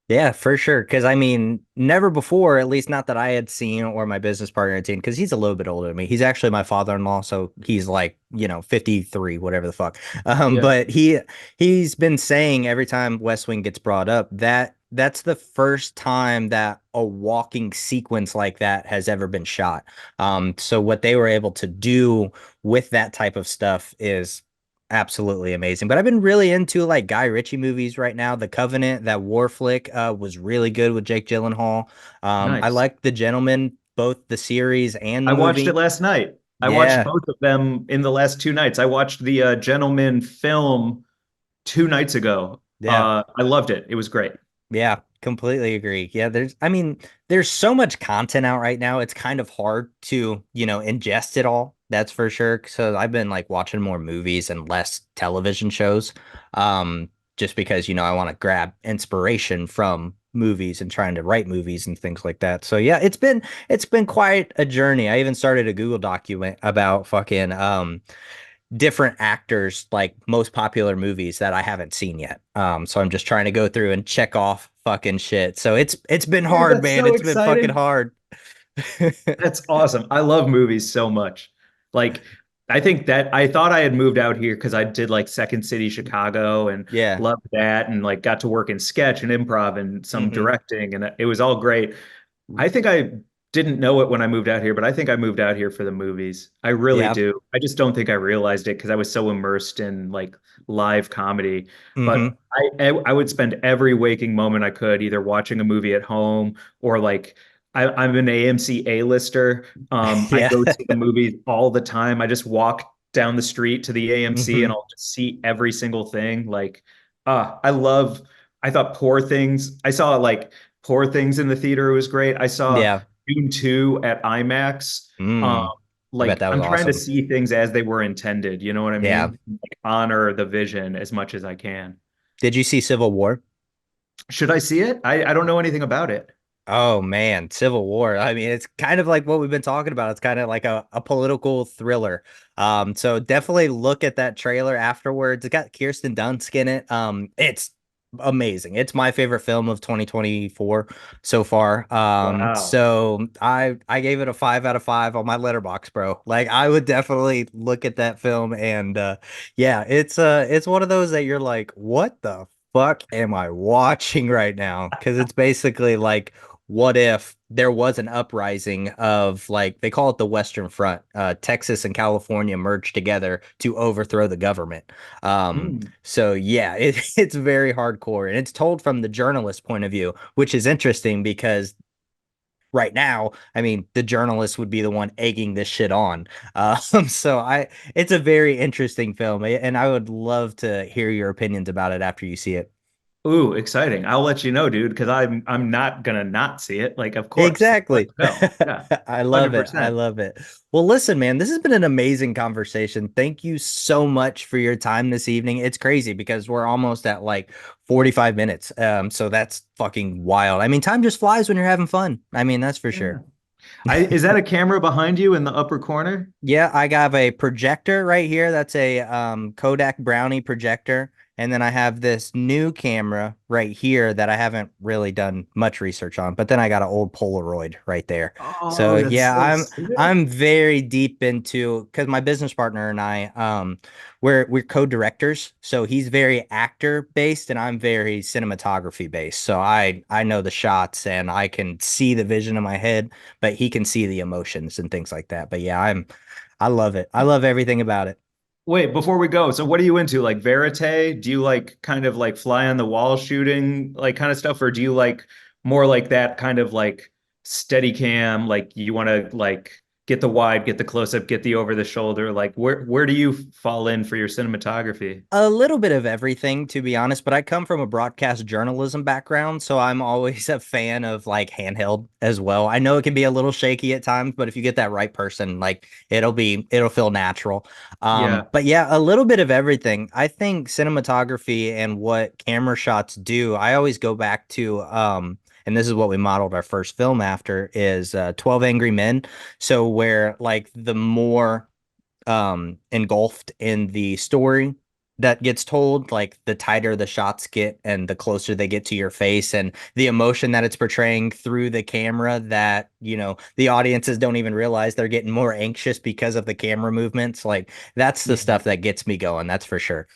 Yeah, for sure. Because I mean, never before, at least not that I had seen or my business partner had seen, because he's a little bit older than me. He's actually my father-in-law, so he's like, 53, whatever the fuck. Yeah. But he's been saying every time West Wing gets brought up that that's the first time that a walking sequence like that has ever been shot. So what they were able to do with that type of stuff is absolutely amazing. But I've been really into like Guy Ritchie movies right now. The Covenant, that war flick, was really good with Jake Gyllenhaal. I Nice. like The Gentleman, both the series and the I watched it movie. last night. I watched Yeah, both of them in the last 2 nights. I watched the Gentleman film 2 nights ago. yeah. I loved it. It was great. Yeah, completely agree. Yeah, I mean, there's so much content out right now. It's kind of hard to, ingest it all. That's for sure. So I've been like watching more movies and less television shows. Um, just because, I want to grab inspiration from movies and trying to write movies and things like that. So yeah, it's been quite a journey. I even started a Google document about fucking different actors like most popular movies that I haven't seen yet. So I'm just trying to go through and check off fucking shit. So it's been Dude, hard, that's man. so It's been fucking exciting. hard. That's awesome. I love movies so much. Like I think that I thought I had moved out here because I did like Second City Chicago and Yeah. loved that and like got to work in sketch and improv and some Hmm. directing and it was all great. I think I didn't know it when I moved out here, but I think I moved out here for the movies. I really Yeah. do. I just don't think I realized it because I was so immersed in like live comedy. Hmm. But I would spend every waking moment I could either watching a movie at home or like I'm an AMC A-lister. I Yeah. go to the movies all the time. I just walk down the street to the AMC and Hmm. I'll just see every single thing. Like, I love. I thought Poor Things. I saw like Poor Things in the theater. It was great. I saw Yeah. Dune 2 at IMAX. Um, Mm. I bet like that was I'm trying to awesome. see things as they were intended. You know what I Yeah. mean? Like, honor the vision as much as I can. Did you see Civil War? Should I see it? I don't know anything about it. Oh man, Civil War. I mean, it's kind of like what we've been talking about. It's kind of like a political thriller. So definitely look at that trailer afterwards. It got Kirsten Dunst in it. It's amazing. It's my favorite film of 2024 so far. Wow. So I gave it a 5 out of 5 on my letterbox, bro. Like I would definitely look at that film and yeah, it's one of those that you're like, what the fuck am I watching right now? Because it's basically like what if there was an uprising of like they call it the Western Front, Texas and California merged together to overthrow the government. Hmm. So yeah, it's very hardcore and it's told from the journalist point of view, which is interesting because right now, I mean, the journalist would be the one egging this shit on. So it's a very interesting film, and I would love to hear your opinions about it after you see it. Ooh, exciting. I'll let you know, dude, because I'm not gonna not see it. Like, of course. Like, let's Exactly. go. Yeah. I love it. I 100%. love it. Well, listen, man, this has been an amazing conversation. Thank you so much for your time this evening. It's crazy because we're almost at like 45 minutes. So that's fucking wild. I mean, time just flies when you're having fun. I mean, that's for Yeah. sure. Is that a camera behind you in the upper corner? Yeah, I got a projector right here. That's a Kodak Brownie projector. And then I have this new camera right here that I haven't really done much research on. But then I got an old Polaroid right there. So Oh, that's yeah, so I'm sick. I'm very deep into because my business partner and I we're co-directors. So he's very actor based and I'm very cinematography based. So I know the shots and I can see the vision in my head, but he can see the emotions and things like that. But yeah, I love it. I love everything about it. Wait, before we go, so what are you into? Like verite? Do you like kind of like fly on the wall shooting, like kind of stuff, or do you like more like that kind of like steady cam, like you want to like get the wide, get the close up, get the over the shoulder? Like where do you fall in for your cinematography? A little bit of everything, to be honest, but I come from a broadcast journalism background, so I'm always a fan of like handheld as well. I know it can be a little shaky at times, but if you get that right person, like it'll feel natural. Yeah. But yeah, a little bit of everything. I think cinematography and what camera shots do, I always go back to and this is what we modeled our first film after is 12 Angry Men. So where like the more engulfed in the story that gets told, like the tighter the shots get and the closer they get to your face and the emotion that it's portraying through the camera that, the audiences don't even realize they're getting more anxious because of the camera movements. Like that's the Yeah. stuff that gets me going, that's for sure.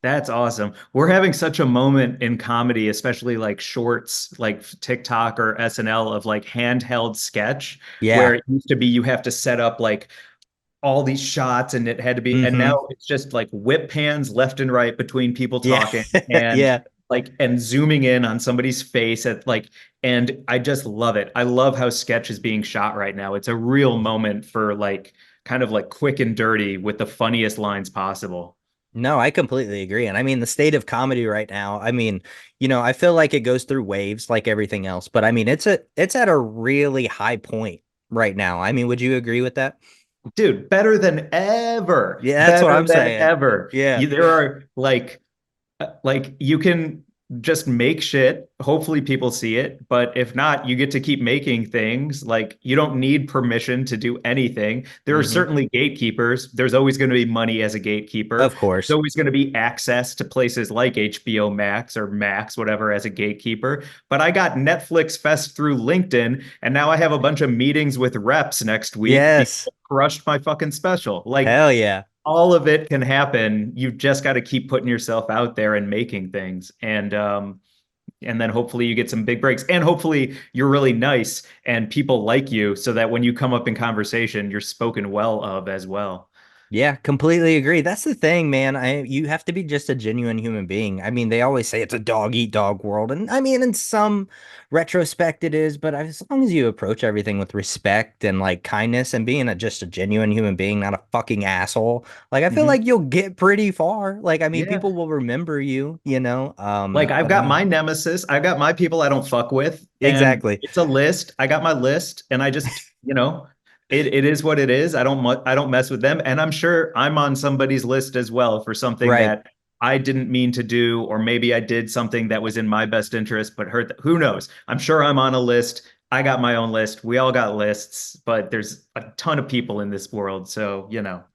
That's awesome. We're having such a moment in comedy, especially like shorts, like TikTok or SNL of like handheld sketch, where Yeah. it used to be you have to set up like all these shots and it had to be, and now Mm-hmm. it's just like whip pans left and right between people Yeah. talking and Yeah. like, and zooming in on somebody's face at like, and I just love it. I love how sketch is being shot right now. It's a real moment for like, kind of like quick and dirty with the funniest lines possible. No, I completely agree. And I mean, the state of comedy right now, I mean, I feel like it goes through waves like everything else, but I mean, it's at a really high point right now. I mean, would you agree with that? Dude, better than ever. Yeah, that's what Better I'm than saying. ever. Yeah. There are like you can just make shit. Hopefully people see it, but if not, you get to keep making things. Like you don't need permission to do anything. There are Hmm. certainly gatekeepers. There's always going to be money as a gatekeeper. Of There's course. always going to be access to places like HBO Max or Max, whatever, as a gatekeeper. But I got Netflix Fest through LinkedIn, and now I have a bunch of meetings with reps next week because Yes. I crushed my fucking special. Like Hell yeah. all of it can happen. You've just got to keep putting yourself out there and making things. And then hopefully you get some big breaks. And hopefully you're really nice and people like you so that when you come up in conversation, you're spoken well of as well. Yeah, completely agree. That's the thing, man. You have to be just a genuine human being. I mean, they always say it's a dog eat dog world, and I mean, in some retrospect, it is. But as long as you approach everything with respect and like kindness and being just a genuine human being, not a fucking asshole, like I feel Mhm. like you'll get pretty far. Like, I mean, Yeah. people will remember you, you know. Like I've But I got mean, my nemesis, I've got my people I don't fuck with, and exactly. it's a list. I got my list, and I just, it is what it is. I don't mess with them, and I'm sure I'm on somebody's list as well for something Right. that I didn't mean to do, or maybe I did something that was in my best interest but hurt. Who knows? I'm sure I'm on a list. I got my own list. We all got lists, but there's a ton of people in this world, so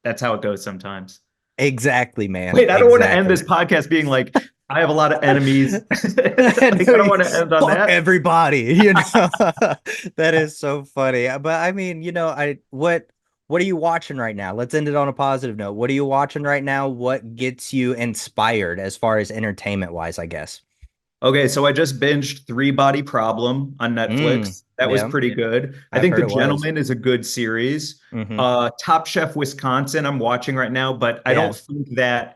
that's how it goes sometimes. Exactly, man. Wait, I don't want to end Exactly. this podcast being like, I have a lot of enemies. Like, I don't No, want to end on fuck that. everybody, you know. That is so funny. But I mean, what are you watching right now? Let's end it on a positive note. What are you watching right now? What gets you inspired as far as entertainment wise, I guess? Okay, so I just binged Three Body Problem on Mm, Netflix. That was yeah, pretty good. I I've think heard The it was. Gentleman is a good series. Hmm. Top Chef Wisconsin, I'm watching right now, but Yeah.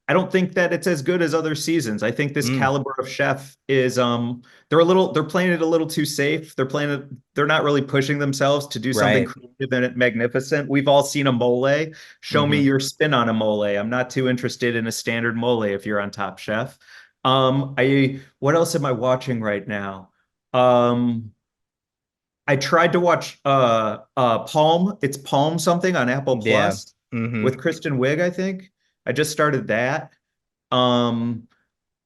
I don't think that it's as good as other seasons. I think this Mm, caliber of chef is they're playing it a little too safe. They're not really pushing themselves to do something right. creative and magnificent. We've all seen a mole. Show me Hmm. your spin on a mole. I'm not too interested in a standard mole if you're on Top Chef. I what else am I watching right now? Um, I tried to watch Palm. It's Palm something on Apple Yeah. Plus Hmm. with Kristen Wiig, I think. I just started that. Um,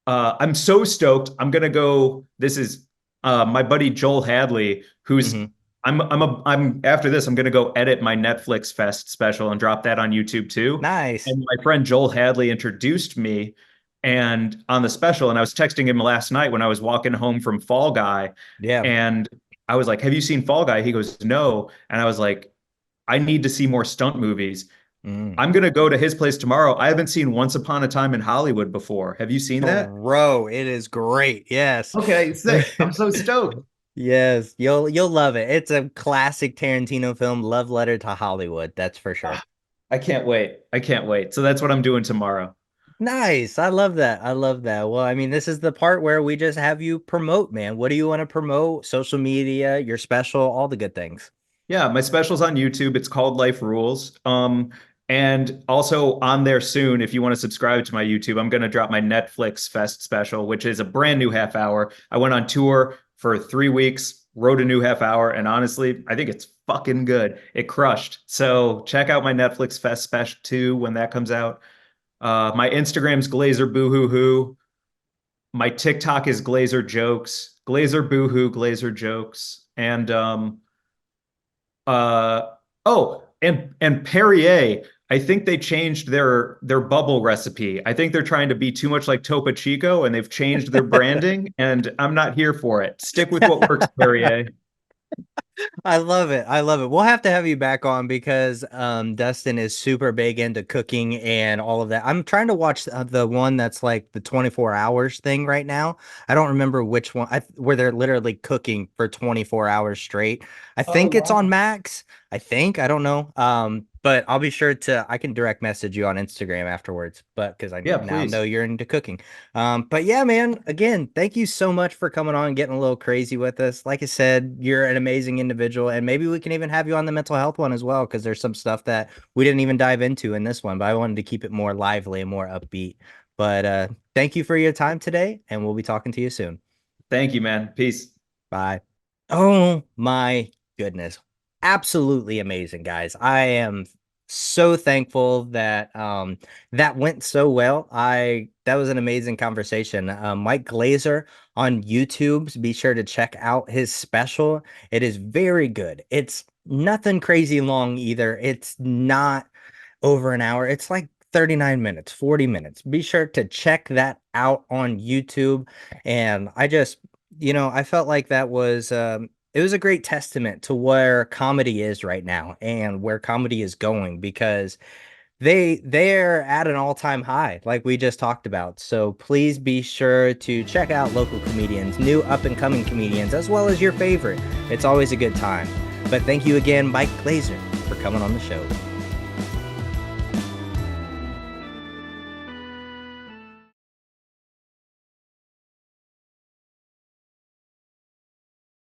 I'm so stoked. I'm gonna go. This is my buddy Joel Hadley, who's Hmm. I'm after this, I'm gonna go edit my Netflix Fest special and drop that on YouTube too. Nice. And my friend Joel Hadley introduced me and on the special, and I was texting him last night when I was walking home from Fall Guy, Yeah. and I was like, "Have you seen Fall Guy?" He goes, "No," and I was like, "I need to see more stunt movies." Mm. I'm gonna go to his place tomorrow. I haven't seen Once Upon a Time in Hollywood before. Have you seen that? Bro, it is great. Yes. Okay, sick. I'm so stoked. Yes, you'll love it. It's a classic Tarantino film, love letter to Hollywood, that's for sure. Ah, I can't wait. I can't wait. So that's what I'm doing tomorrow. Nice. I love that. I love that. Well, I mean, this is the part where we just have you promote, man. What do you want to promote? Social media, your special, all the good things. Yeah, my special's on YouTube. It's called Life Rules. And also on there soon, if you want to subscribe to my YouTube, I'm going to drop my Netflix Fest special, which is a brand new half hour. I went on tour for 3 weeks, wrote a new half hour, and honestly, I think it's fucking good. It crushed. So check out my Netflix Fest special too when that comes out. My Instagram's Glazer Boohoo. My TikTok is Glazer Jokes, Glazer Boohoo, Glazer Jokes, and uh, and Perrier. I think they changed their bubble recipe. I think they're trying to be too much like Topo Chico, and they've changed their branding, and I'm not here for it. Stick with what works, Perrier. I love it. I love it. We'll have to have you back on because Dustin is super big into cooking and all of that. I'm trying to watch the one that's like the 24 hours thing right now. I don't remember which one where they're literally cooking for 24 hours straight. I Oh think it's on wow. Max. I think. I don't know. But I'll be sure to I can direct message you on Instagram afterwards, but because I Yeah, now know please. you're into cooking. But yeah, man, again, thank you so much for coming on and getting a little crazy with us. Like I said, you're an amazing individual, and maybe we can even have you on the mental health one as well, because there's some stuff that we didn't even dive into in this one, but I wanted to keep it more lively and more upbeat. But thank you for your time today, and we'll be talking to you soon. Thank you, man. Peace. Bye. Oh my goodness. Absolutely amazing, guys. I am so thankful that that went so well. I That was an amazing conversation. Mike Glazer on YouTube. Be sure to check out his special. It is very good. It's nothing crazy long either. It's not over an hour. It's like 39 minutes, 40 minutes. Be sure to check that out on YouTube. And I felt like that was it was a great testament to where comedy is right now and where comedy is going because they're at an all-time high like we just talked about. So please be sure to check out local comedians, new up and coming comedians, as well as your favorite. It's always a good time. But thank you again, Mike Glazer, for coming on the show.